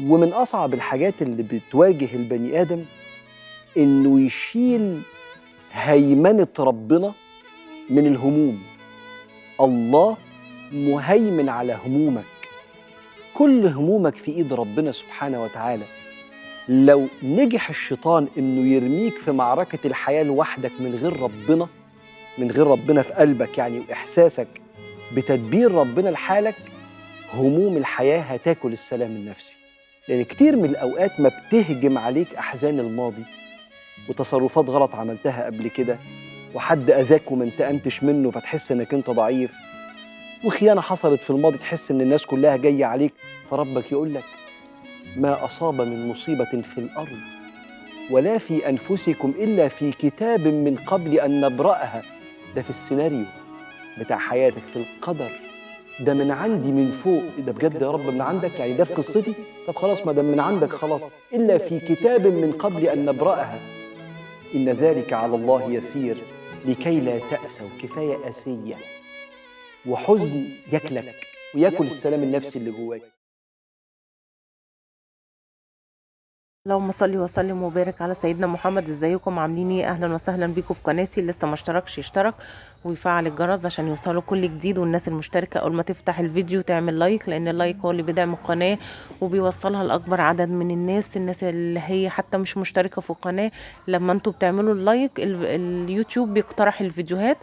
ومن أصعب الحاجات اللي بتواجه البني آدم إنه يشيل هيمنة ربنا من الهموم. الله مهيمن على همومك، كل همومك في إيد ربنا سبحانه وتعالى. لو نجح الشيطان إنه يرميك في معركة الحياة لوحدك من غير ربنا في قلبك يعني، وإحساسك بتدبير ربنا لحالك، هموم الحياة هتاكل السلام النفسي. لأن كتير من الأوقات ما بتهجم عليك أحزان الماضي وتصرفات غلط عملتها قبل كده، وحد أذاك وما انتقمتش منه فتحس إنك أنت ضعيف، وخيانة حصلت في الماضي تحس إن الناس كلها جاية عليك، فربك يقول لك ما أصاب من مصيبة في الأرض ولا في أنفسكم إلا في كتاب من قبل أن نبرأها. ده في السيناريو بتاع حياتك، في القدر، ده من عندي من فوق. ده بجد يا رب من عندك يعني، ده في قصتي؟ طب خلاص ما دام من عندك خلاص. إلا في كتاب من قبل أن نبرأها إن ذلك على الله يسير لكي لا تأسوا. كفاية أسية وحزن ياكلك وياكل السلام النفسي اللي جواك. اللهم صل وسلم وبارك على سيدنا محمد. ازيكم عاملين ايه؟ اهلا وسهلا بيكم في قناتي. اللي لسه ما اشتركش يشترك ويفعل الجرس عشان يوصله كل جديد. والناس المشتركه اول ما تفتح الفيديو تعمل لايك، لان اللايك هو اللي بيدعم القناه وبيوصلها لاكبر عدد من الناس اللي هي حتى مش مشتركه في القناه. لما انتوا بتعملوا اللايك اليوتيوب بيقترح الفيديوهات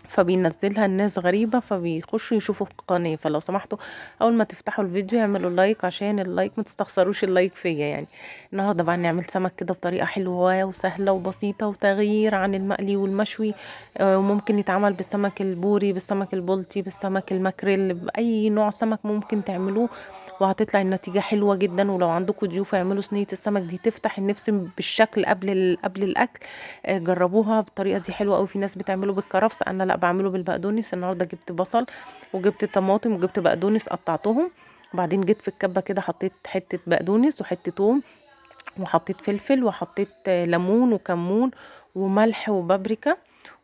فبينزلها الناس غريبة فبيخشوا يشوفوا القناة. فلو سمحتوا اول ما تفتحوا الفيديو يعملوا لايك، عشان اللايك ما تستخسروش اللايك فيا يعني. النهارده بقى نعمل سمك كده بطريقة حلوة وسهلة وبسيطة وتغيير عن المقلي والمشوي. وممكن يتعمل بالسمك البوري، بالسمك البلطي، بالسمك الماكريل، بأي نوع سمك ممكن تعملوه وهتطلع النتيجة حلوة جدا. ولو عندكم ضيوف اعملوا صينية السمك دي تفتح النفس بالشكل قبل الأكل. جربوها بالطريقة دي حلوة قوي. في ناس بتعمله بالكرفس، انا لا بعمله بالبقدونس. النهارده جبت بصل وجبت طماطم وجبت بقدونس قطعتهم، وبعدين جيت في الكبة كده حطيت حتة بقدونس وحتة توم وحطيت فلفل وحطيت ليمون وكمون وملح وبابريكا،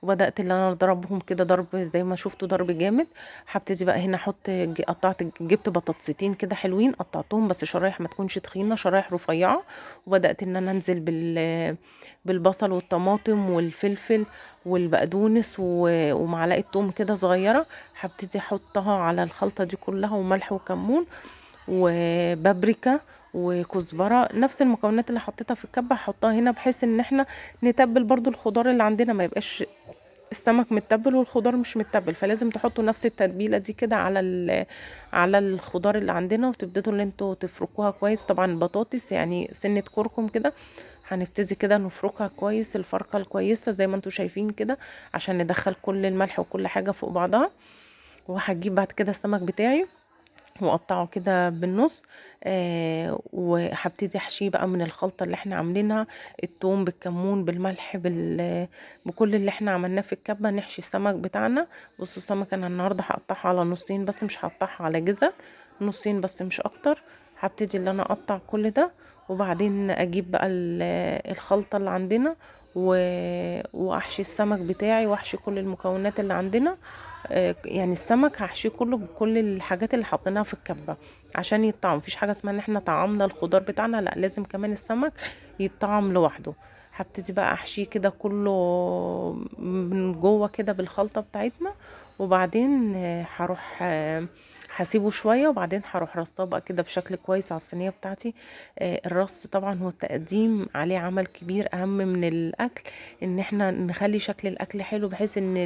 وبدات اللي انا اضربهم كده ضرب زي ما شفتوا ضرب جامد. هبتدي بقى هنا احط قطعت جبت بطاطستين كده حلوين قطعتهم بس شرايح ما تكونش تخينه، شرايح رفيعه. وبدات ان انا انزل بالبصل والطماطم والفلفل والبقدونس ومعلقه توم كده صغيره. هبتدي احطها على الخلطه دي كلها، وملح وكمون وبابريكا وكزبره، نفس المكونات اللي حطيتها في الكبه هحطها هنا، بحيث ان احنا نتبل برضو الخضار اللي عندنا، ما يبقاش السمك متبل والخضار مش متبل. فلازم تحطوا نفس التتبيله دي كده على الخضار اللي عندنا، وتبتدوا ان انتوا تفركوها كويس. طبعا البطاطس يعني سنه كركم كده، هنبتدي كده نفركها كويس الفركه الكويسه زي ما انتوا شايفين كده، عشان ندخل كل الملح وكل حاجه فوق بعضها. وهجيب بعد كده السمك بتاعي واقطعه كده بالنص. وهبتدي احشيه بقى من الخلطه اللي احنا عاملينها، الثوم بالكمون بالملح بكل اللي احنا عملناه في الكبه. نحشي السمك بتاعنا. بصوا السمك انا النهارده هقطعها على نصين بس، مش هقطعها على جزء، نصين بس مش اكتر. هبتدي اللي انا اقطع كل ده، وبعدين اجيب بقى الخلطه اللي عندنا واحشي السمك بتاعي واحشي كل المكونات اللي عندنا. يعني السمك هحشيه كله بكل الحاجات اللي حطيناها في الكبة عشان يتطعم. مفيش حاجة اسمها ان احنا طعمنا الخضار بتاعنا، لا، لازم كمان السمك يتطعم لوحده. هبتدي بقى احشيه كده كله من جوه كده بالخلطة بتاعتنا، وبعدين هروح هسيبه شوية، وبعدين هروح رصاه بقى كده بشكل كويس على الصينية بتاعتي. الرص طبعا هو التقديم عليه عمل كبير، اهم من الاكل ان احنا نخلي شكل الاكل حلو، بحيث ان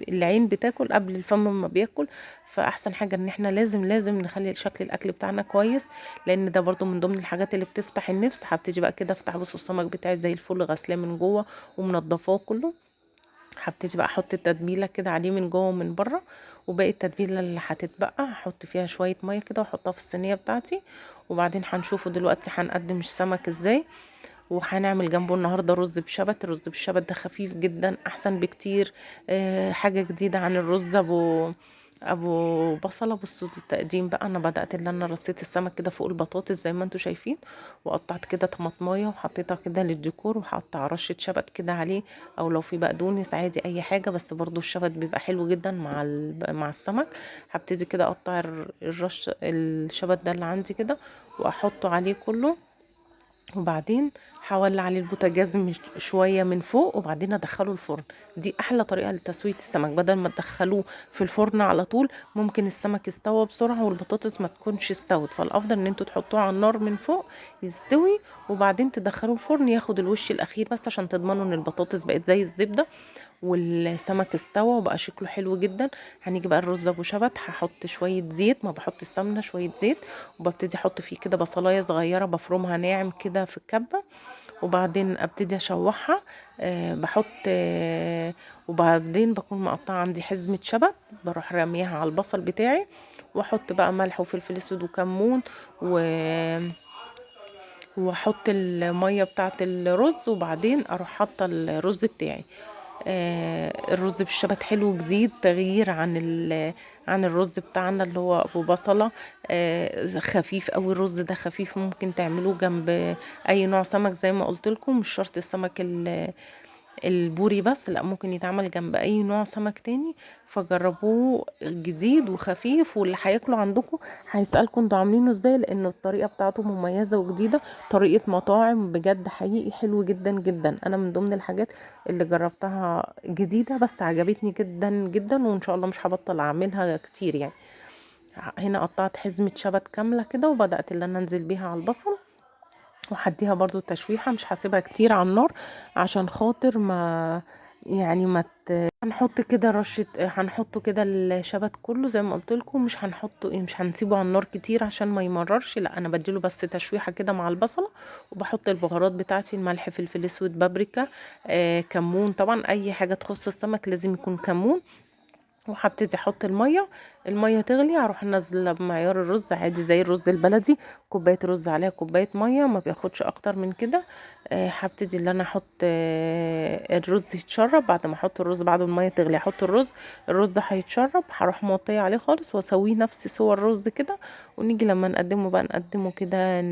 العين بتاكل قبل الفم ما بياكل. فاحسن حاجة ان احنا لازم نخلي شكل الاكل بتاعنا كويس، لان ده برضو من ضمن الحاجات اللي بتفتح النفس. هبتدي بقى كده افتح، بصوا السمك بتاعي زي الفل، غسلاه من جوه ومنضفاه كله. هبتدي بقى احط التتبيله كده عليه من جوه ومن بره، وباقي التتبيله اللي هتتبقى هحط فيها شويه ميه كده واحطها في الصينيه بتاعتي. وبعدين هنشوفه دلوقتي هنقدم السمك ازاي. وهنعمل جنبه النهارده رز بشبت. الرز بالشبت ده خفيف جدا، احسن بكتير. حاجه جديده عن الرز ابو بصله. بصوا التقديم بقى، انا بدات ان انا رصيت السمك كده فوق البطاطس زي ما انتم شايفين، وقطعت كده طماطمايه وحطيتها كده للديكور، وحاطه رشه شبت كده عليه، او لو في بقدونس عادي اي حاجه، بس برضو الشبت بيبقى حلو جدا مع مع السمك. هبتدي كده اقطع الرش الشبت ده اللي عندي كده، واحطه عليه كله، وبعدين هولع عليه البوتاجاز شويه من فوق، وبعدين ادخله الفرن. دي احلى طريقه لتسويه السمك، بدل ما تدخلوه في الفرن على طول ممكن السمك يستوى بسرعه والبطاطس ما تكونش استوت، فالافضل ان انتوا تحطوه على النار من فوق يستوي، وبعدين تدخلوه الفرن ياخد الوش الاخير بس، عشان تضمنوا ان البطاطس بقت زي الزبده والسمك استوى وبقى شكله حلو جدا. هنيجي بقى الرز ابو شبت، هحط شويه زيت، ما بحط السمنه، شويه زيت، وببتدي احط فيه كده بصلايه صغيره بفرمها ناعم كده في الكبه، وبعدين ابتدي اشوحها. بحط وبعدين بكون مقطعه عندي حزمه شبت، بروح راميها على البصل بتاعي، واحط بقى ملح وفلفل اسود وكمون واحط الميه بتاعه الرز، وبعدين اروح حاطه الرز بتاعي. الرز بالشبت حلو جديد، تغيير عن عن الرز بتاعنا اللي هو ابو بصله. خفيف قوي الرز ده، خفيف، ممكن تعملوه جنب اي نوع سمك زي ما قلت لكم، مش شرط السمك البوري بس، لا ممكن يتعمل جنب اي نوع سمك تاني. فجربوه جديد وخفيف، واللي هياكلوا عندكم هيسألكم انتوا عاملينه ازاي، لان الطريقة بتاعته مميزة وجديدة، طريقة مطاعم بجد، حقيقي حلو جدا جدا. انا من ضمن الحاجات اللي جربتها جديدة بس عجبتني جدا جدا، وان شاء الله مش هبطل اعملها كتير يعني. هنا قطعت حزمة شبت كاملة كده، وبدأت اللي انا انزل بيها على البصل، وهديها برضو تشويحة، مش هسيبها كتير على النار عشان خاطر ما يعني ما هنحط كده رشة، هنحطه كده الشبت كله زي ما قلت لكم، مش هنحطه مش هنسيبه على النار كتير عشان ما يمررش، لا انا بديله بس تشويحة كده مع البصلة، وبحط البهارات بتاعتي، الملح، فلفل اسود، بابريكا، كمون، طبعا اي حاجة تخص السمك لازم يكون كمون. وهبتدي احط الميه تغلي، هروح نازله بمعيار الرز عادي زي الرز البلدي، كوبايه رز عليها كوبايه ميه، ما بياخدش اكتر من كده. هبتدي ان انا احط الرز يتشرب، بعد ما احط الرز بعد ما الميه تغلي احط الرز هيتشرب، هروح موطيه عليه خالص واسويه نفس سوى الرز كده، ونيجي لما نقدمه بقى نقدمه كده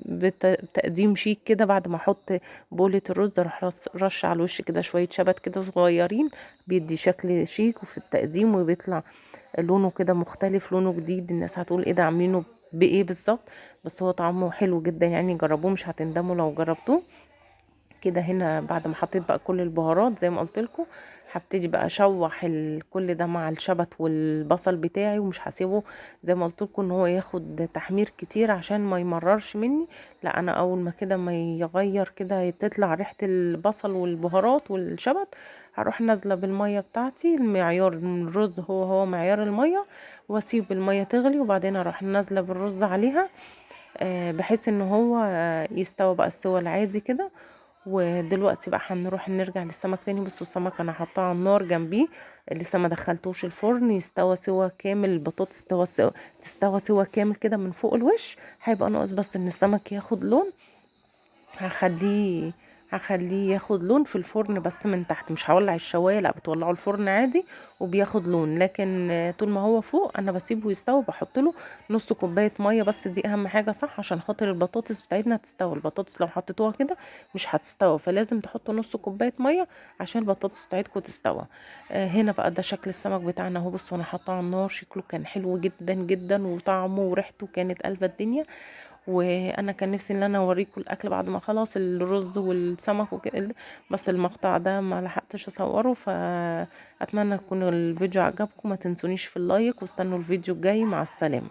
بتقديم شيك كده. بعد ما احط بولة الرز اروح رش على الوش كده شويه شبت كده صغيرين، بيدي شكل شيك وفي التقديم، وبيطلع لونه كده مختلف، لونه جديد، الناس هتقول ايه ده عاملينه بايه بالظبط، بس هو طعمه حلو جدا يعني، جربوه مش هتندموا لو جربتوه كده. هنا بعد ما حطيت بقى كل البهارات زي ما قلت لكم، هبتدي بقى اشوح كل ده مع الشبت والبصل بتاعي، ومش هسيبه زي ما قلت لكم ان هو ياخد تحمير كتير عشان ما يمررش مني، لا انا اول ما كده ما يغير كده تطلع ريحة البصل والبهارات والشبت، هروح نازله بالميه بتاعتي، المعيار من الرز هو معيار الميه، واسيب الميه تغلي، وبعدين اروح نازله بالرز عليها، بحيث ان هو يستوى بقى السوى العادي كده. ودلوقتي بقى هنروح نرجع للسمك تاني. بصوا السمك انا حطاه على النار جنبيه، لسه ما دخلتوش الفرن يستوى سوا كامل، البطاطس تستوى سوا كامل كده من فوق الوش، هيبقى ناقص بس ان السمك ياخد لون. هخليه هخليه ياخد لون في الفرن بس من تحت، مش هولع الشوايه، لا بتولعوا الفرن عادي وبياخد لون، لكن طول ما هو فوق انا بسيبه يستوي، بحط له نص كوبايه ميه بس، دي اهم حاجه صح، عشان خاطر البطاطس بتاعتنا تستوي. البطاطس لو حطيتوها كده مش هتستوي، فلازم تحطوا نص كوبايه ميه عشان البطاطس بتاعتكم تستوي. هنا بقى ده شكل السمك بتاعنا اهو، بصوا انا حاطاه على النار، شكله كان حلو جدا جدا، وطعمه وريحته كانت قلبة الدنيا. وانا كان نفسي ان انا اوريكم الاكل بعد ما خلاص الرز والسمك وكده، بس المقطع ده ما لحقتش اصوره، فاتمنى يكون الفيديو عجبكم، ما تنسونيش في اللايك، واستنوا الفيديو الجاي، مع السلامة.